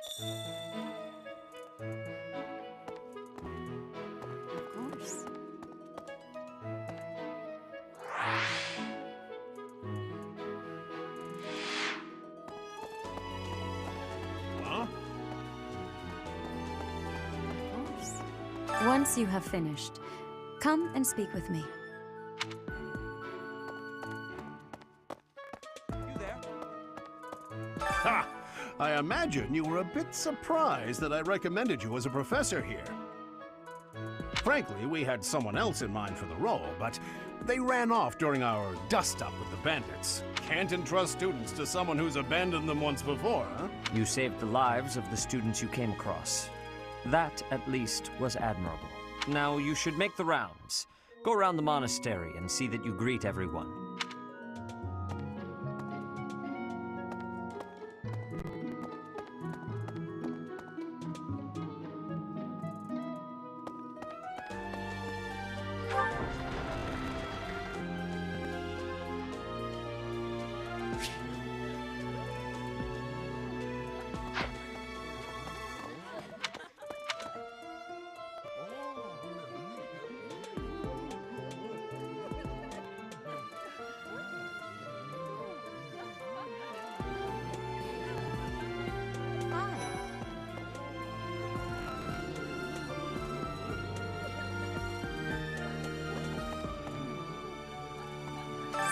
Of course. Huh? Of course. Once you have finished, come and speak with me. You there? Ha! I imagine you were a bit surprised that I recommended you as a professor here. Frankly, we had someone else in mind for the role, but they ran off during our dust-up with the bandits. Can't entrust students to someone who's abandoned them once before, huh? You saved the lives of the students you came across. That, at least, was admirable. Now, you should make the rounds. Go around the monastery and see that you greet everyone.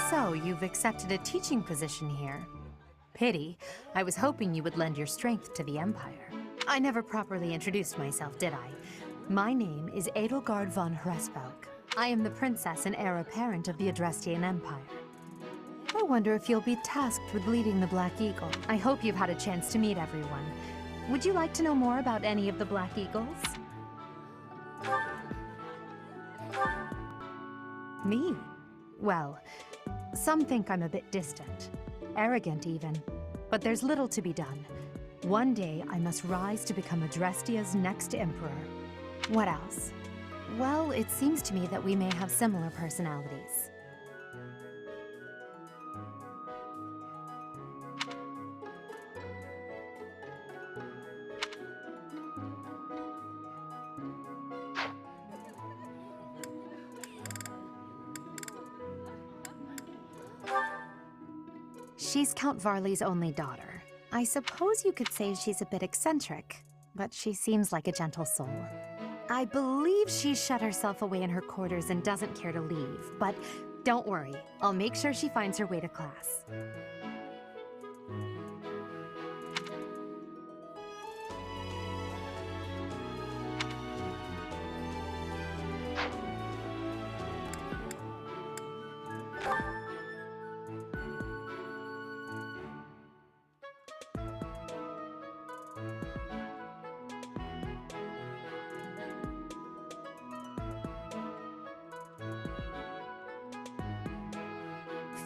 So, you've accepted a teaching position here. Pity. I was hoping you would lend your strength to the Empire. I never properly introduced myself, did I? My name is Edelgard von Hresvelk. I am the princess and heir apparent of the Adrestian Empire. I wonder if you'll be tasked with leading the Black Eagle. I hope you've had a chance to meet everyone. Would you like to know more about any of the Black Eagles? Me? Well, some think I'm a bit distant, arrogant even, but there's little to be done. One day I must rise to become Adrestia's next emperor. What else? Well, it seems to me that we may have similar personalities. She's Count Varley's only daughter. I suppose you could say she's a bit eccentric, but she seems like a gentle soul. I believe she's shut herself away in her quarters and doesn't care to leave, but don't worry, I'll make sure she finds her way to class.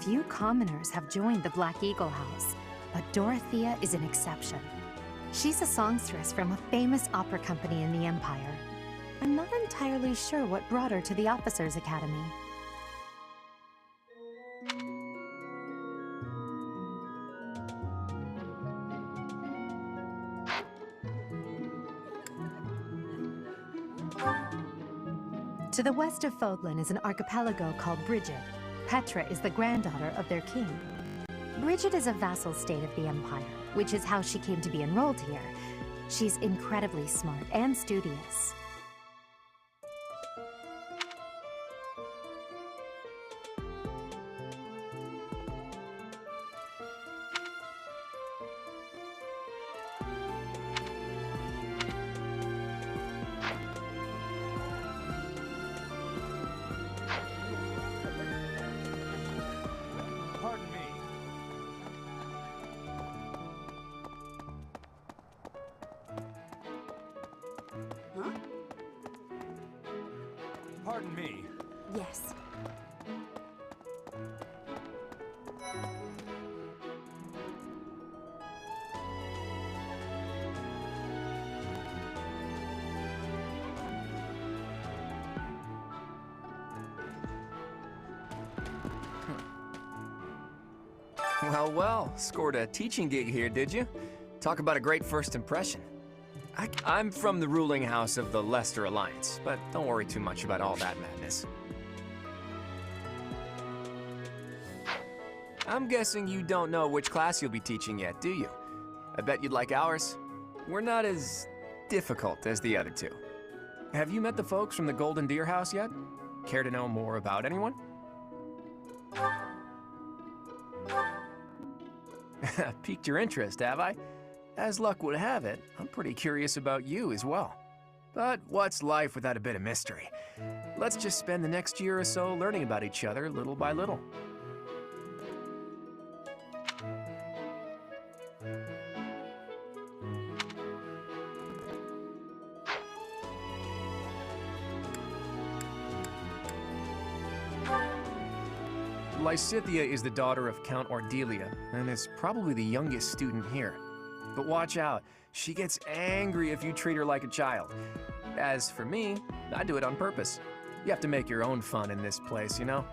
Few commoners have joined the Black Eagle House, but Dorothea is an exception. She's a songstress from a famous opera company in the Empire. I'm not entirely sure what brought her to the Officers' Academy. To the west of Fodlan is an archipelago called Brigid. Petra is the granddaughter of their king. Brigid is a vassal state of the Empire, which is how she came to be enrolled here. She's incredibly smart and studious. Pardon me. Yes. Well, scored a teaching gig here, did you? Talk about a great first impression. I'm from the ruling house of the Leicester Alliance, but don't worry too much about all that madness. I'm guessing you don't know which class you'll be teaching yet, do you? I bet you'd like ours. We're not as difficult as the other two. Have you met the folks from the Golden Deer House yet? Care to know more about anyone? Piqued your interest, have I? As luck would have it, I'm pretty curious about you as well. But what's life without a bit of mystery? Let's just spend the next year or so learning about each other little by little. Lysithia is the daughter of Count Ordelia, and is probably the youngest student here. But watch out, she gets angry if you treat her like a child. As for me, I do it on purpose. You have to make your own fun in this place, you know?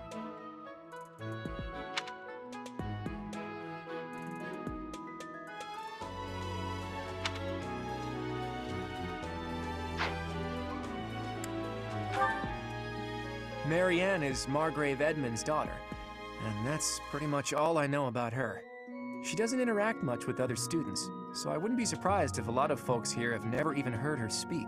Marianne is Margrave Edmund's daughter, and that's pretty much all I know about her. She doesn't interact much with other students, so I wouldn't be surprised if a lot of folks here have never even heard her speak.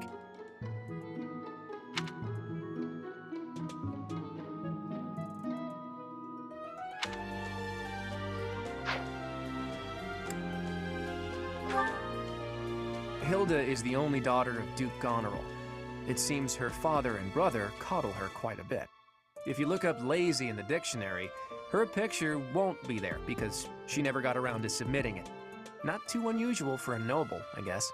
Hilda is the only daughter of Duke Goneril. It seems her father and brother coddle her quite a bit. If you look up lazy in the dictionary, her picture won't be there because she never got around to submitting it. Not too unusual for a noble, I guess.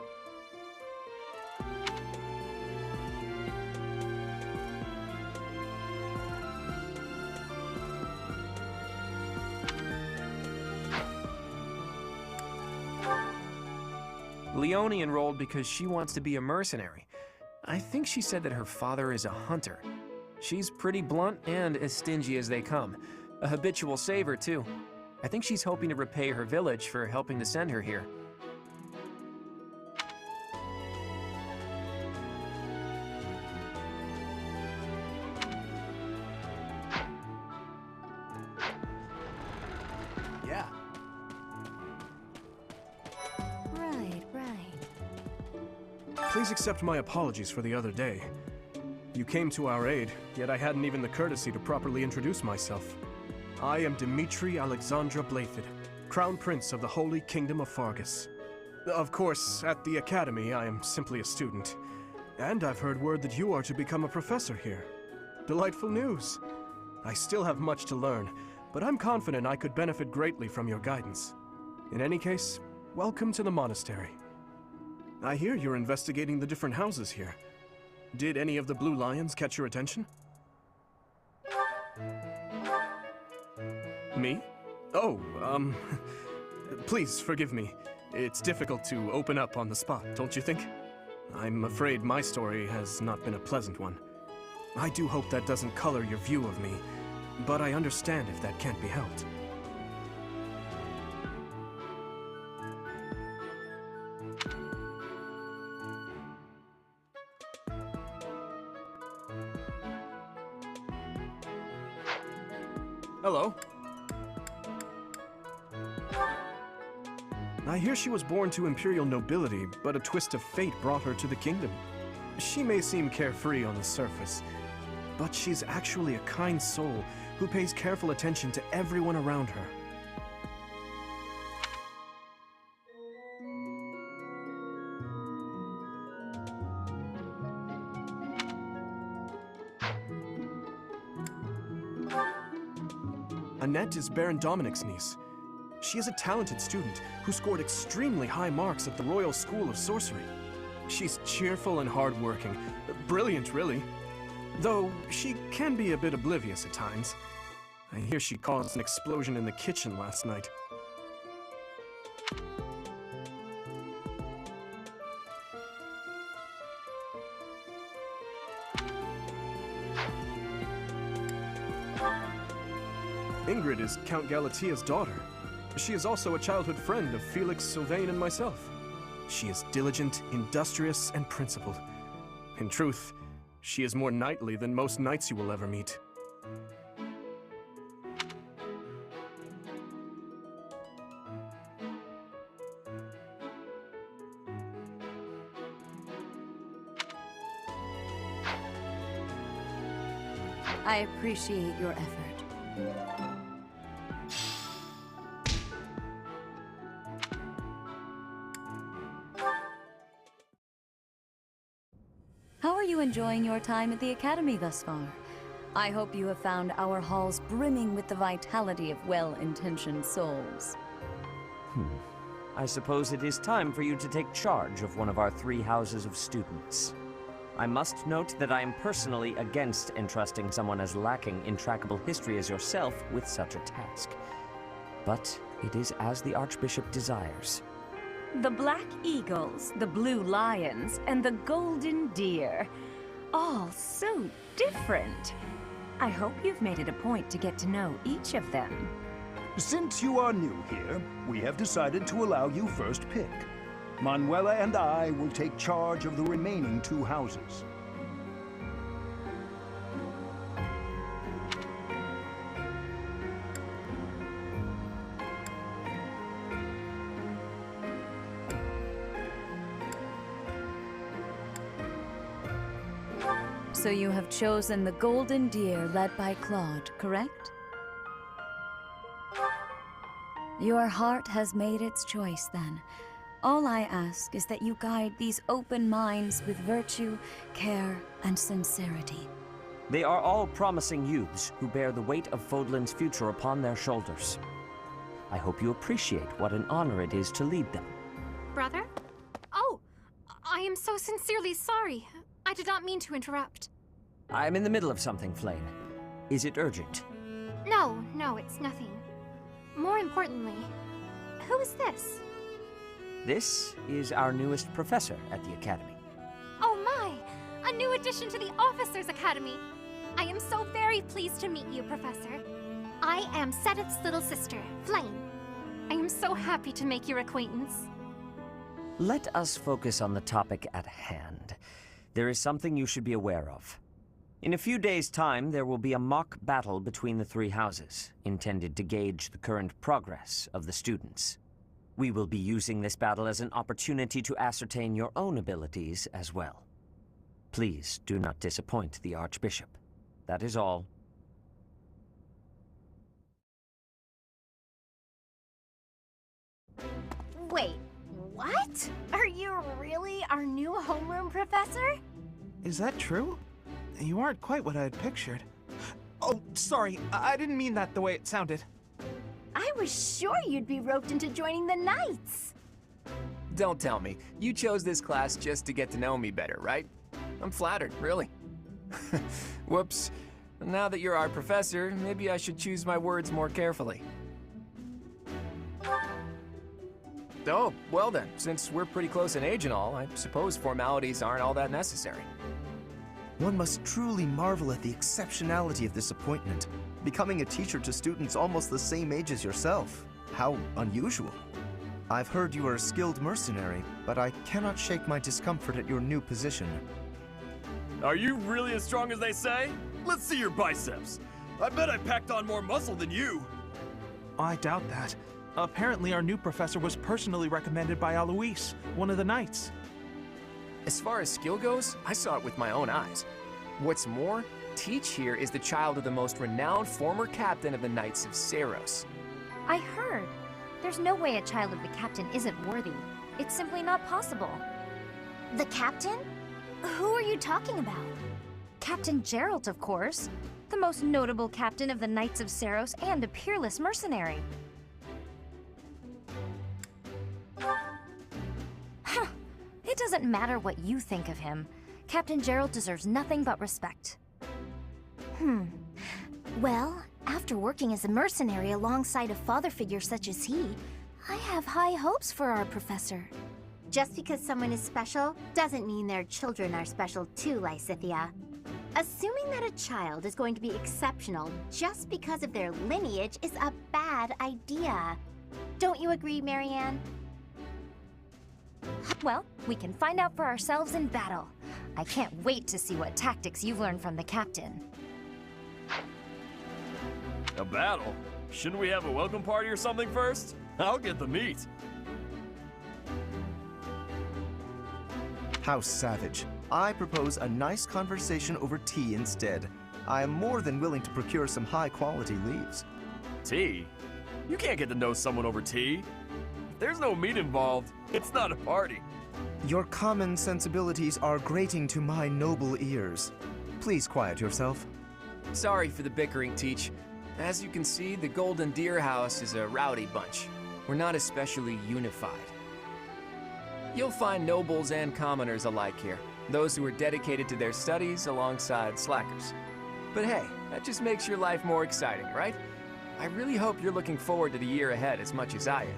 Leone enrolled because she wants to be a mercenary. I think she said that her father is a hunter. She's pretty blunt and as stingy as they come. A habitual saver, too. I think she's hoping to repay her village for helping to send her here. Yeah. Right. Please accept my apologies for the other day. You came to our aid, yet I hadn't even the courtesy to properly introduce myself. I am Dimitri Alexandra Blathid, Crown Prince of the Holy Kingdom of Fargus. Of course, at the Academy, I am simply a student. And I've heard word that you are to become a professor here. Delightful news. I still have much to learn, but I'm confident I could benefit greatly from your guidance. In any case, welcome to the monastery. I hear you're investigating the different houses here. Did any of the Blue Lions catch your attention? Me? Oh, please forgive me. It's difficult to open up on the spot, don't you think? I'm afraid my story has not been a pleasant one. I do hope that doesn't color your view of me, but I understand if that can't be helped. Hello. I hear she was born to imperial nobility, but a twist of fate brought her to the kingdom. She may seem carefree on the surface, but she's actually a kind soul who pays careful attention to everyone around her. Annette is Baron Dominic's niece. She is a talented student who scored extremely high marks at the Royal School of Sorcery. She's cheerful and hardworking. Brilliant, really. Though she can be a bit oblivious at times. I hear she caused an explosion in the kitchen last night. Ingrid is Count Galatia's daughter. She is also a childhood friend of Felix, Sylvain, and myself. She is diligent, industrious, and principled. In truth, she is more knightly than most knights you will ever meet. I appreciate your effort. How are you enjoying your time at the Academy thus far? I hope you have found our halls brimming with the vitality of well-intentioned souls. I suppose it is time for you to take charge of one of our 3 houses of students. I must note that I am personally against entrusting someone as lacking in trackable history as yourself with such a task. But it is as the Archbishop desires. The Black Eagles, the Blue Lions, and the Golden Deer. All so different. I hope you've made it a point to get to know each of them. Since you are new here, we have decided to allow you first pick. Manuela and I will take charge of the remaining 2 houses. So you have chosen the Golden Deer led by Claude, correct? Your heart has made its choice then. All I ask is that you guide these open minds with virtue, care, and sincerity. They are all promising youths who bear the weight of Fodlan's future upon their shoulders. I hope you appreciate what an honor it is to lead them. Brother? Oh, I am so sincerely sorry. I did not mean to interrupt. I'm in the middle of something, Flame. Is it urgent? No, it's nothing. More importantly, who is this? This is our newest professor at the Academy. Oh my! A new addition to the Officers Academy! I am so very pleased to meet you, Professor. I am Sedith's little sister, Flame. I am so happy to make your acquaintance. Let us focus on the topic at hand. There is something you should be aware of. In a few days' time, there will be a mock battle between the 3 houses, intended to gauge the current progress of the students. We will be using this battle as an opportunity to ascertain your own abilities as well. Please do not disappoint the Archbishop. That is all. Wait, what? Are you really our new homeroom professor? Is that true? You aren't quite what I had pictured. Oh, sorry, I didn't mean that the way it sounded. I was sure you'd be roped into joining the Knights. Don't tell me. You chose this class just to get to know me better, right? I'm flattered, really. Whoops. Now that you're our professor, maybe I should choose my words more carefully. Oh, well then, since we're pretty close in age and all, I suppose formalities aren't all that necessary. One must truly marvel at the exceptionality of this appointment. Becoming a teacher to students almost the same age as yourself. How unusual. I've heard you are a skilled mercenary, but I cannot shake my discomfort at your new position. Are you really as strong as they say? Let's see your biceps. I bet I packed on more muscle than you. I doubt that. Apparently our new professor was personally recommended by Alois, one of the Knights. As far as skill goes, I saw it with my own eyes. What's more, Teach here is the child of the most renowned former captain of the Knights of Saros. I heard. There's no way a child of the captain isn't worthy. It's simply not possible. The captain? Who are you talking about? Captain Geralt, of course. The most notable captain of the Knights of Saros and a peerless mercenary. Huh. It doesn't matter what you think of him. Captain Geralt deserves nothing but respect. Well, after working as a mercenary alongside a father figure such as he, I have high hopes for our professor. Just because someone is special doesn't mean their children are special too, Lysithia. Assuming that a child is going to be exceptional just because of their lineage is a bad idea. Don't you agree, Marianne? Well, we can find out for ourselves in battle. I can't wait to see what tactics you've learned from the captain. A battle? Shouldn't we have a welcome party or something first? I'll get the meat. How savage. I propose a nice conversation over tea instead. I am more than willing to procure some high-quality leaves. Tea? You can't get to know someone over tea. If there's no meat involved, it's not a party. Your common sensibilities are grating to my noble ears. Please quiet yourself. Sorry for the bickering, Teach. As you can see, the Golden Deer House is a rowdy bunch. We're not especially unified. You'll find nobles and commoners alike here, those who are dedicated to their studies alongside slackers. But hey, that just makes your life more exciting, right? I really hope you're looking forward to the year ahead as much as I am.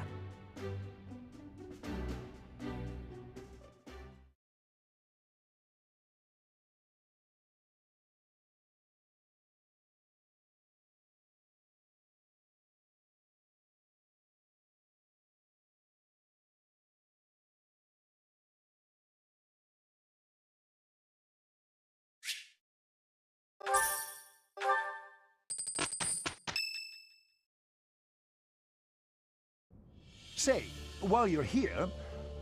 Say, while you're here,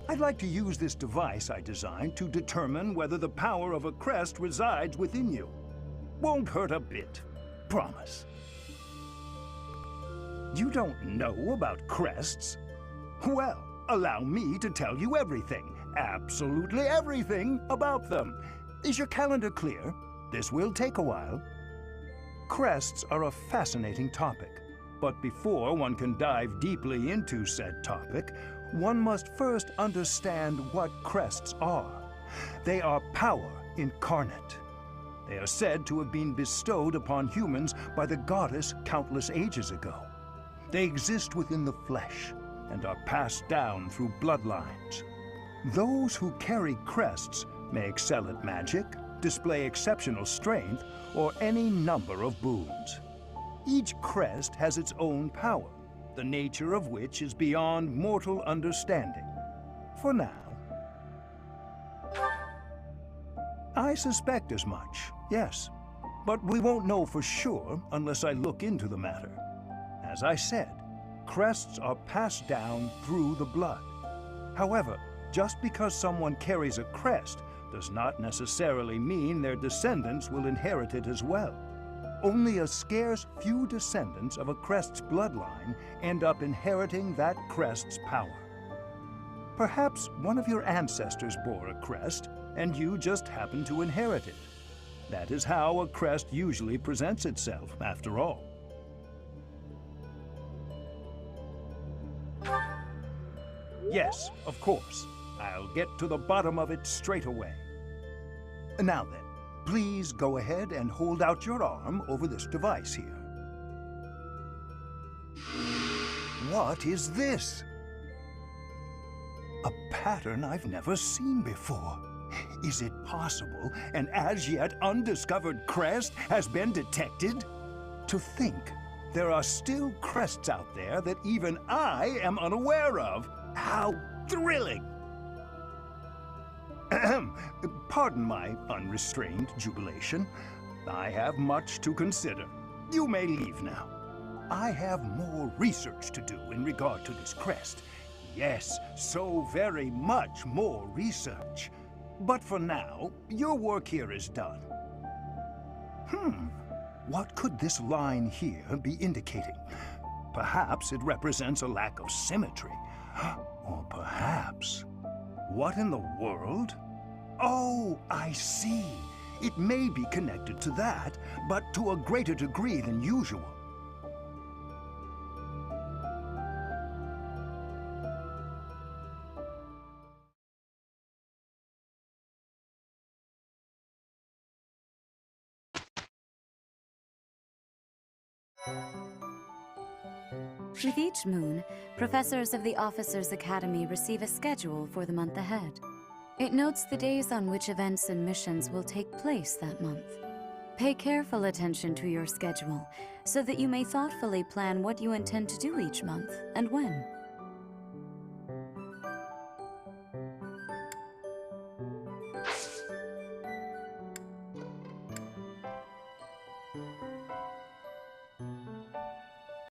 I'd like to use this device I designed to determine whether the power of a crest resides within you. Won't hurt a bit. Promise. You don't know about crests? Well, allow me to tell you everything, absolutely everything about them. Is your calendar clear? This will take a while. Crests are a fascinating topic. But before one can dive deeply into said topic, one must first understand what crests are. They are power incarnate. They are said to have been bestowed upon humans by the goddess countless ages ago. They exist within the flesh and are passed down through bloodlines. Those who carry crests may excel at magic, display exceptional strength, or any number of boons. Each crest has its own power, the nature of which is beyond mortal understanding. For now. I suspect as much, yes. But we won't know for sure unless I look into the matter. As I said, crests are passed down through the blood. However, just because someone carries a crest does not necessarily mean their descendants will inherit it as well. Only a scarce few descendants of a crest's bloodline end up inheriting that crest's power. Perhaps one of your ancestors bore a crest, and you just happen to inherit it. That is how a crest usually presents itself, after all. Yes, of course. I'll get to the bottom of it straight away. Now then, please go ahead and hold out your arm over this device here. What is this? A pattern I've never seen before. Is it possible an as yet undiscovered crest has been detected? To think there are still crests out there that even I am unaware of. How thrilling! Pardon my unrestrained jubilation. I have much to consider. You may leave now. I have more research to do in regard to this crest. Yes, so very much more research. But for now, your work here is done. What could this line here be indicating? Perhaps it represents a lack of symmetry. Or perhaps... What in the world? Oh, I see. It may be connected to that, but to a greater degree than usual. With each moon, professors of the Officers' Academy receive a schedule for the month ahead. It notes the days on which events and missions will take place that month. Pay careful attention to your schedule, so that you may thoughtfully plan what you intend to do each month and when.